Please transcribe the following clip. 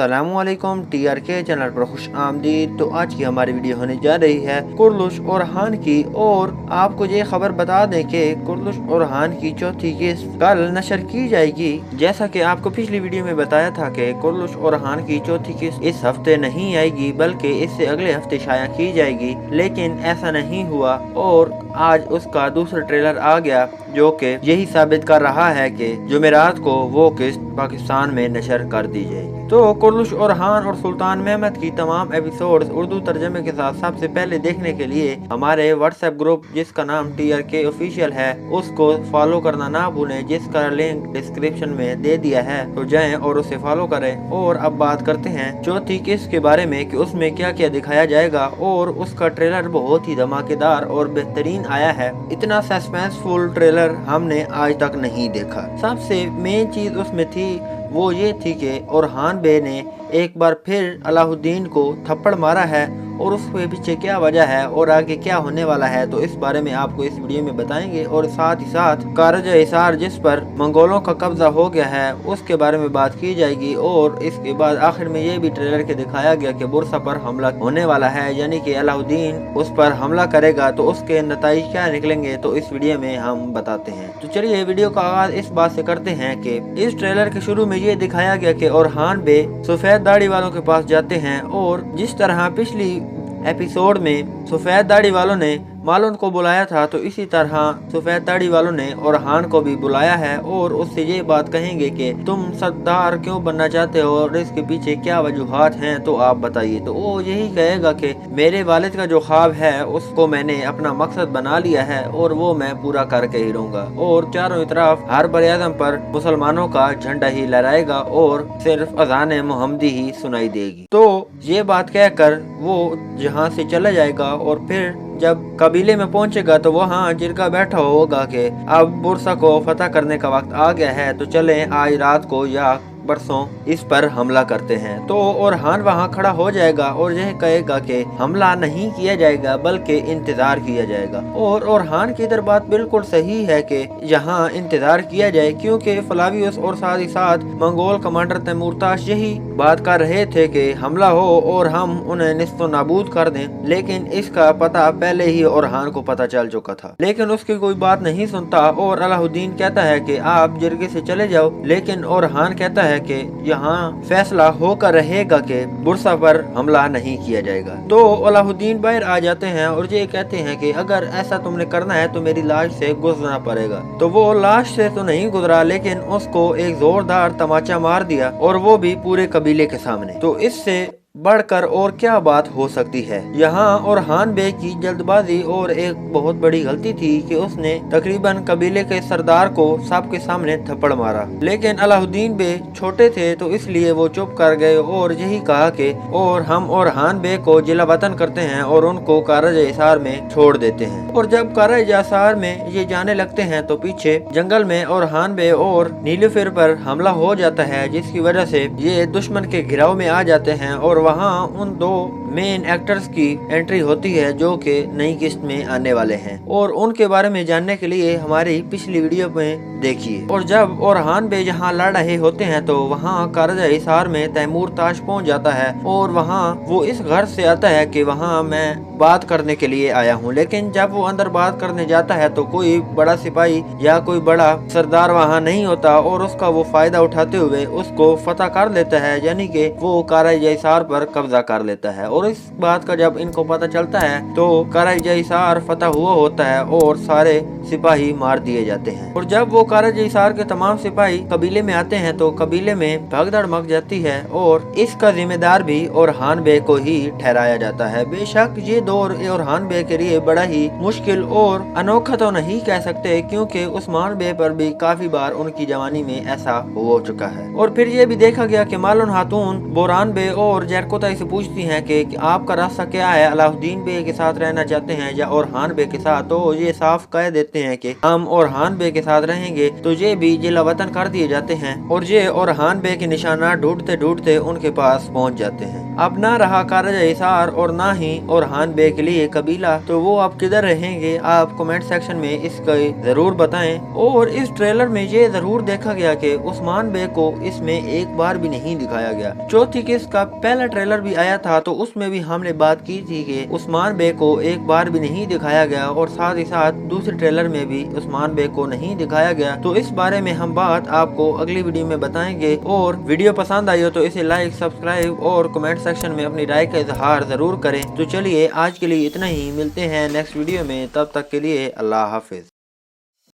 अस्सलामु अलैकुम TRK channel पर खुश आमदीद। तो आज की हमारी वीडियो होने जा रही है कुर्लुश और हान की। और आपको ये खबर बता दें कि कुर्लुश और हान की चौथी किस्त कल नशर की जाएगी। जैसा कि आपको पिछली वीडियो में बताया था कि कुर्लुश और हान की चौथी किस्त इस हफ्ते नहीं आएगी बल्कि इससे अगले हफ्ते शाया की जाएगी, लेकिन ऐसा नहीं हुआ और आज उसका दूसरा ट्रेलर आ गया जो कि यही साबित कर रहा है कि जुमेरात को वो किस्त पाकिस्तान में नशर कर दी जाएगी। तो कुर्लुश और हान और सुल्तान मेहमद की तमाम एपिसोड्स उर्दू तर्जमे के साथ सबसे पहले देखने के लिए हमारे व्हाट्सएप ग्रुप जिसका नाम TRK ऑफिशियल है उसको फॉलो करना ना भूलें, जिसका लिंक डिस्क्रिप्शन में दे दिया है। तो जाएं और उसे फॉलो करें। और अब बात करते हैं चौथी किस्त के बारे में कि उसमें क्या क्या दिखाया जाएगा। और उसका ट्रेलर बहुत ही धमाकेदार और बेहतरीन आया है। इतना सस्पेंसफुल ट्रेलर हमने आज तक नहीं देखा। सबसे मेन चीज उसमें थी वो ये थी कि ओरहान बे ने एक बार फिर अलाउद्दीन को थप्पड़ मारा है और उसके पीछे क्या वजह है और आगे क्या होने वाला है, तो इस बारे में आपको इस वीडियो में बताएंगे। और साथ ही साथ कारजा हिसार जिस पर मंगोलों का कब्जा हो गया है उसके बारे में बात की जाएगी। और इसके बाद आखिर में ये भी ट्रेलर के दिखाया गया कि बुरसा पर हमला होने वाला है, यानी कि अलाउद्दीन उस पर हमला करेगा। तो उसके नतीजे क्या निकलेंगे तो इस वीडियो में हम बताते हैं। तो चलिए वीडियो का आगाज इस बात से करते हैं कि इस ट्रेलर के शुरू में ये दिखाया गया कि ओरहान बे सफेद दाढ़ी वालों के पास जाते हैं। और जिस तरह पिछली एपिसोड में सफेद दाढ़ी वालों ने मालून को बुलाया था, तो इसी तरह सफेद दाढ़ी वालों ने ओरहान को भी बुलाया है और उससे ये बात कहेंगे कि तुम सरदार क्यों बनना चाहते हो और इसके पीछे क्या वजूहात हैं, तो आप बताइए। तो वो यही कहेगा कि मेरे वालिद का जो ख्वाब है उसको मैंने अपना मकसद बना लिया है और वो मैं पूरा करके ही रहूंगा। और चारों तरफ हर बर-ए-आज़म पर मुसलमानों का झंडा ही लहराएगा और सिर्फ अज़ान मोहम्मदी ही सुनाई देगी। तो ये बात कहकर वो यहाँ से चला जाएगा और फिर जब कबीले में पहुंचेगा तो वहाँ जिरगा बैठा होगा कि अब बुरसा को फतह करने का वक्त आ गया है, तो चलें आज रात को या परसों इस पर हमला करते हैं। तो ओरहान वहाँ खड़ा हो जाएगा और यह कहेगा कि हमला नहीं किया जाएगा बल्कि इंतजार किया जाएगा। और ओरहान की इधर बात बिल्कुल सही है कि यहाँ इंतजार किया जाए, क्योंकि फ्लावियस और साथ ही साथ मंगोल कमांडर तैमूरताश यही बात कर रहे थे कि हमला हो और हम उन्हें निस्तो नाबूद कर दें। लेकिन इसका पता पहले ही ओरहान को पता चल चुका था, लेकिन उसकी कोई बात नहीं सुनता। और अलाउद्दीन कहता है कि आप जिरगे से चले जाओ, लेकिन ओरहान कहता है कि यहाँ फैसला होकर रहेगा कि बुरसा पर हमला नहीं किया जाएगा। तो अलाउद्दीन बाहर आ जाते हैं और ये कहते हैं कि अगर ऐसा तुमने करना है तो मेरी लाश से गुजरना पड़ेगा। तो वो लाश से तो नहीं गुजरा, लेकिन उसको एक जोरदार तमाचा मार दिया और वो भी पूरे कबीले के सामने। तो इससे बढ़कर और क्या बात हो सकती है। यहाँ ओरहान बे की जल्दबाजी और एक बहुत बड़ी गलती थी कि उसने तकरीबन कबीले के सरदार को सबके सामने थप्पड़ मारा। लेकिन अलाउद्दीन बे छोटे थे तो इसलिए वो चुप कर गए और यही कहा कि और हम ओरहान बे को जिला वतन करते हैं और उनको कारजा हिसार में छोड़ देते हैं। और जब कारजा हिसार में ये जाने लगते हैं तो पीछे जंगल में ओरहान बे और नीलूफर पर हमला हो जाता है, जिसकी वजह से ये दुश्मन के घिराव में आ जाते हैं। और वहाँ उन दो मेन एक्टर्स की एंट्री होती है जो कि नई किस्त में आने वाले हैं। और उनके बारे में जानने के लिए हमारी पिछली वीडियो में देखिए। और जब ओरहान बे जहाँ लड़ रहे होते हैं तो वहाँ कारजा हिसार में तैमूरताश पहुँच जाता है और वहाँ वो इस घर से आता है कि वहाँ मैं बात करने के लिए आया हूँ। लेकिन जब वो अंदर बात करने जाता है तो कोई बड़ा सिपाही या कोई बड़ा सरदार वहाँ नहीं होता और उसका वो फायदा उठाते हुए उसको फतह कर लेता है, यानी कि वो कारजा हिसार पर कब्जा कर लेता है। और इस बात का जब इनको पता चलता है तो कारजा हिसार फतह हुआ होता है और सारे सिपाही मार दिए जाते हैं। और जब वो कारजा हिसार के तमाम सिपाही कबीले में आते हैं तो कबीले में भगदड़ मच जाती है और इसका जिम्मेदार भी ओरहान बे को ही ठहराया जाता है। बेशक ये दौर ओरहान बे के लिए बड़ा ही मुश्किल और अनोखा तो नहीं कह सकते, क्योंकि उस्मान बे पर भी काफी बार उनकी जवानी में ऐसा हो चुका है। और फिर ये भी देखा गया कि मालून खातून बोरान बे और जरकोताई से पूछती हैं कि आपका रास्ता क्या है, अलाउद्दीन बे के साथ रहना चाहते हैं या ओरहान बे के साथ। तो ये साफ कह देते हैं कि हम ओरहान बे के साथ रहेंगे। तो ये भी जिला वतन कर दिए जाते हैं और ये ओरहान बे के निशाना ढूंढते ढूंढते उनके पास पहुंच जाते हैं। अब ना रहा कारज हिसार और ना ही ओरहान बे के लिए कबीला, तो वो अब किधर रहेंगे? आप कमेंट सेक्शन में इसका जरूर बताएं। और इस ट्रेलर में ये जरूर देखा गया कि उस्मान बे को इसमें एक बार भी नहीं दिखाया गया। चौथी किस्त का पहला ट्रेलर भी आया था तो उसमें भी हमने बात की थी कि उस्मान बे को एक बार भी नहीं दिखाया गया, और साथ ही साथ दूसरे ट्रेलर में भी उस्मान बे को नहीं दिखाया गया। तो इस बारे में हम बात आपको अगली वीडियो में बताएंगे। और वीडियो पसंद आई हो तो इसे लाइक, सब्सक्राइब और कमेंट सेक्शन में अपनी राय का इजहार जरूर करें। तो चलिए आज के लिए इतना ही, मिलते हैं नेक्स्ट वीडियो में, तब तक के लिए अल्लाह हाफिज।